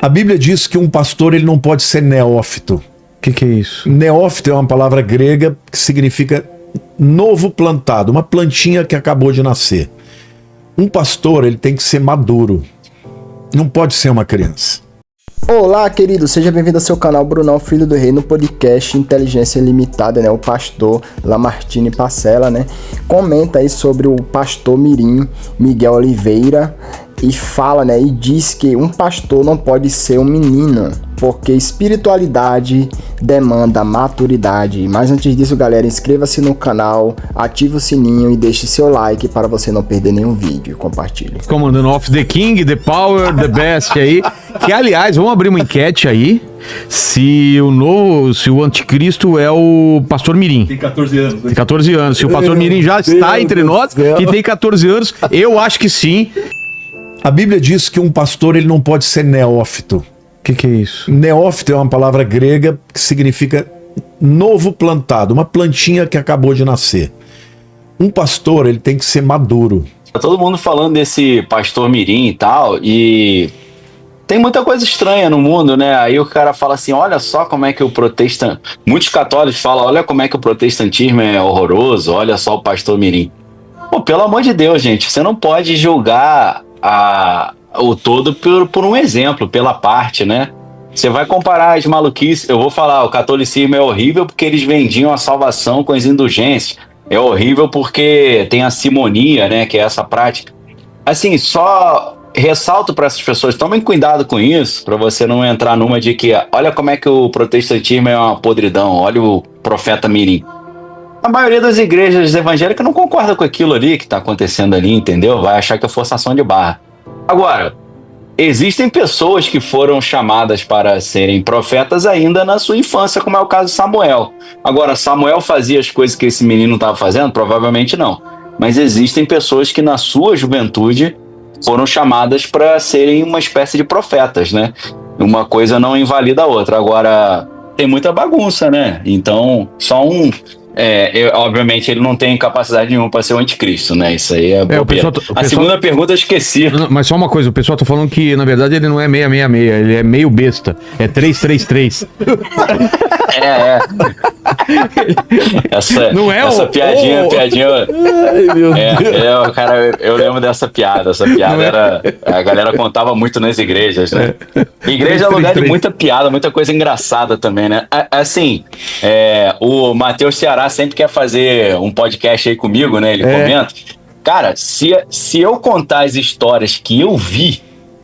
A Bíblia diz que um pastor ele não pode ser neófito. O que é isso? Neófito é uma palavra grega que significa novo plantado, uma plantinha que acabou de nascer. Um pastor ele tem que ser maduro, não pode ser uma criança. Olá, querido, seja bem-vindo ao seu canal Brunão, Filho do Rei, no podcast Inteligência Limitada, né? O pastor Lamartine Parcela, né? Comenta aí sobre o pastor mirim, Miguel Oliveira, e fala, né? E diz que um pastor não pode ser um menino, porque espiritualidade demanda maturidade. Mas antes disso, galera, inscreva-se no canal, ative o sininho e deixe seu like para você não perder nenhum vídeo. Compartilhe. Comandando Off the King, The Power, The Best aí. Que, aliás, vamos abrir uma enquete aí. Se o anticristo é o pastor mirim. Tem 14 anos. Tem 14 anos. Se o pastor mirim já está entre nós e tem 14 anos, eu acho que sim. A Bíblia diz que um pastor ele não pode ser neófito. O que é isso? Neófito é uma palavra grega que significa novo plantado, uma plantinha que acabou de nascer. Um pastor ele tem que ser maduro. Tá todo mundo falando desse pastor mirim e tal, e tem muita coisa estranha no mundo, né? Aí o cara fala assim, olha só como é que o protestantismo... Muitos católicos falam, olha como é que o protestantismo é horroroso, olha só o pastor mirim. Pô, pelo amor de Deus, gente, você não pode julgar o todo por um exemplo, pela parte, né? Você vai comparar as maluquices, eu vou falar, o catolicismo é horrível porque eles vendiam a salvação com as indulgências, é horrível porque tem a simonia, né, que é essa prática. Assim, só ressalto para essas pessoas, tomem cuidado com isso, para você não entrar numa de que, olha como é que o protestantismo é uma podridão, olha o profeta mirim. A maioria das igrejas evangélicas não concorda com aquilo ali que está acontecendo ali, entendeu? Vai achar que é forçação de barra. Agora, existem pessoas que foram chamadas para serem profetas ainda na sua infância, como é o caso de Samuel. Agora, Samuel fazia as coisas que esse menino estava fazendo? Provavelmente não. Mas existem pessoas que na sua juventude foram chamadas para serem uma espécie de profetas, né? Uma coisa não invalida a outra. Agora, tem muita bagunça, né? Então, só um... obviamente ele não tem capacidade nenhuma para ser o anticristo, né? Isso aí é bobeira. A segunda pergunta eu esqueci. Não, mas só uma coisa, o pessoal tá falando que na verdade ele não é 666, ele é meio besta, é 333. Essa piadinha. Ai, meu Deus. Cara, eu lembro dessa piada. Essa piada a galera contava muito nas igrejas, né? Igreja é lugar de muita piada, muita coisa engraçada também, né? Assim, o Matheus Ceará sempre quer fazer um podcast aí comigo, né? Ele comenta. Cara, se eu contar as histórias que eu vi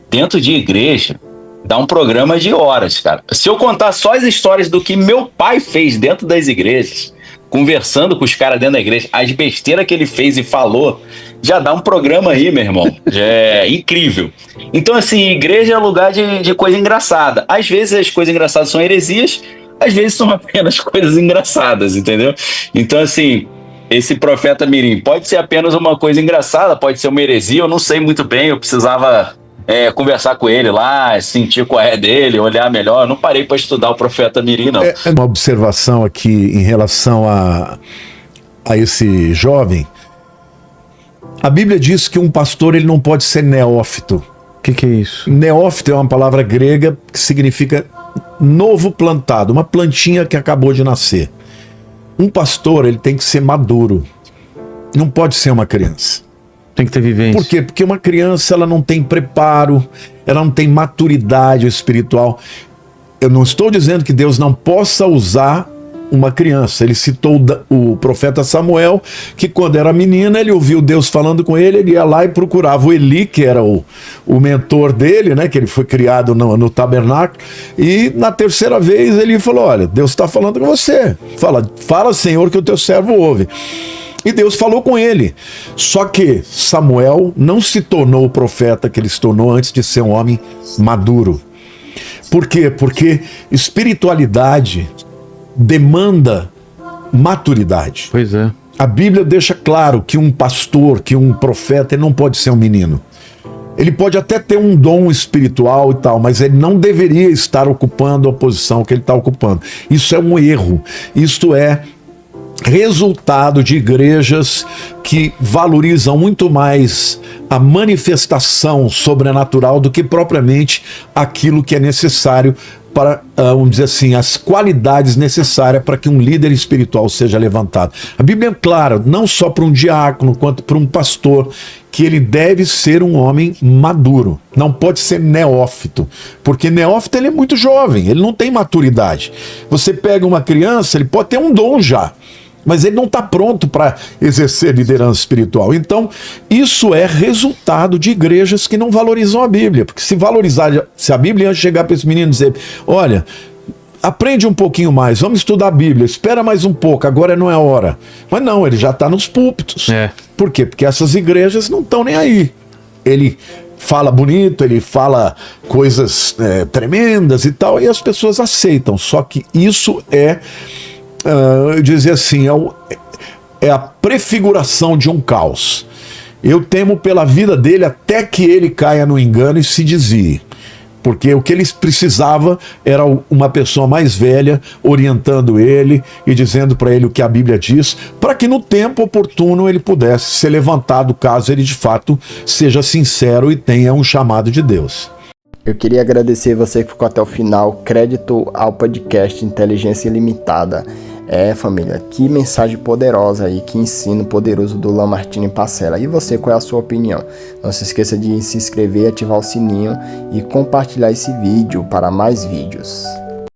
dentro de igreja, dá um programa de horas, cara. Se eu contar só as histórias do que meu pai fez dentro das igrejas, conversando com os caras dentro da igreja, as besteiras que ele fez e falou, já dá um programa aí, meu irmão. É incrível. Então, assim, igreja é lugar de coisa engraçada. Às vezes as coisas engraçadas são heresias, às vezes são apenas coisas engraçadas, entendeu? Então, assim, esse profeta mirim pode ser apenas uma coisa engraçada, pode ser uma heresia, eu não sei muito bem, eu precisava conversar com ele lá, sentir qual é dele, olhar melhor. Eu não parei para estudar o profeta mirim, não. Uma observação aqui em relação a esse jovem. A Bíblia diz que um pastor ele não pode ser neófito. O que é isso? Neófito é uma palavra grega que significa novo plantado, uma plantinha que acabou de nascer. Um pastor ele tem que ser maduro, não pode ser uma criança. Tem que ter vivência. Por quê? Porque uma criança ela não tem preparo, ela não tem maturidade espiritual. Eu não estou dizendo que Deus não possa usar uma criança. Ele citou o profeta Samuel, que quando era menina, ele ouviu Deus falando com ele, ele ia lá e procurava o Eli, que era o mentor dele, né, que ele foi criado no tabernáculo, e na terceira vez ele falou, olha, Deus está falando com você. Fala, Senhor, que o teu servo ouve. E Deus falou com ele. Só que Samuel não se tornou o profeta que ele se tornou antes de ser um homem maduro. Por quê? Porque espiritualidade demanda maturidade. Pois é. A Bíblia deixa claro que um pastor, que um profeta, ele não pode ser um menino. Ele pode até ter um dom espiritual e tal, mas ele não deveria estar ocupando a posição que ele está ocupando. Isso é um erro. Isso é resultado de igrejas que valorizam muito mais a manifestação sobrenatural do que propriamente aquilo que é necessário para, vamos dizer assim, as qualidades necessárias para que um líder espiritual seja levantado. A Bíblia é clara, não só para um diácono, quanto para um pastor, que ele deve ser um homem maduro, não pode ser neófito, porque neófito ele é muito jovem, ele não tem maturidade. Você pega uma criança, ele pode ter um dom já, mas ele não está pronto para exercer liderança espiritual. Então, isso é resultado de igrejas que não valorizam a Bíblia. Porque se a Bíblia chegar para esse menino e dizer, olha, aprende um pouquinho mais, vamos estudar a Bíblia, espera mais um pouco, agora não é a hora. Mas não, ele já está nos púlpitos. Por quê? Porque essas igrejas não estão nem aí. Ele fala bonito, ele fala coisas tremendas e tal, e as pessoas aceitam. Só que isso eu dizer assim, é a prefiguração de um caos. Eu temo pela vida dele até que ele caia no engano e se desvie. Porque o que ele precisava era uma pessoa mais velha orientando ele e dizendo para ele o que a Bíblia diz, para que no tempo oportuno ele pudesse ser levantado caso ele de fato seja sincero e tenha um chamado de Deus. Eu queria agradecer você que ficou até o final. Crédito ao podcast Inteligência Ilimitada. Família, que mensagem poderosa aí, que ensino poderoso do Lamartine Parcela. E você, qual é a sua opinião? Não se esqueça de se inscrever, ativar o sininho e compartilhar esse vídeo para mais vídeos.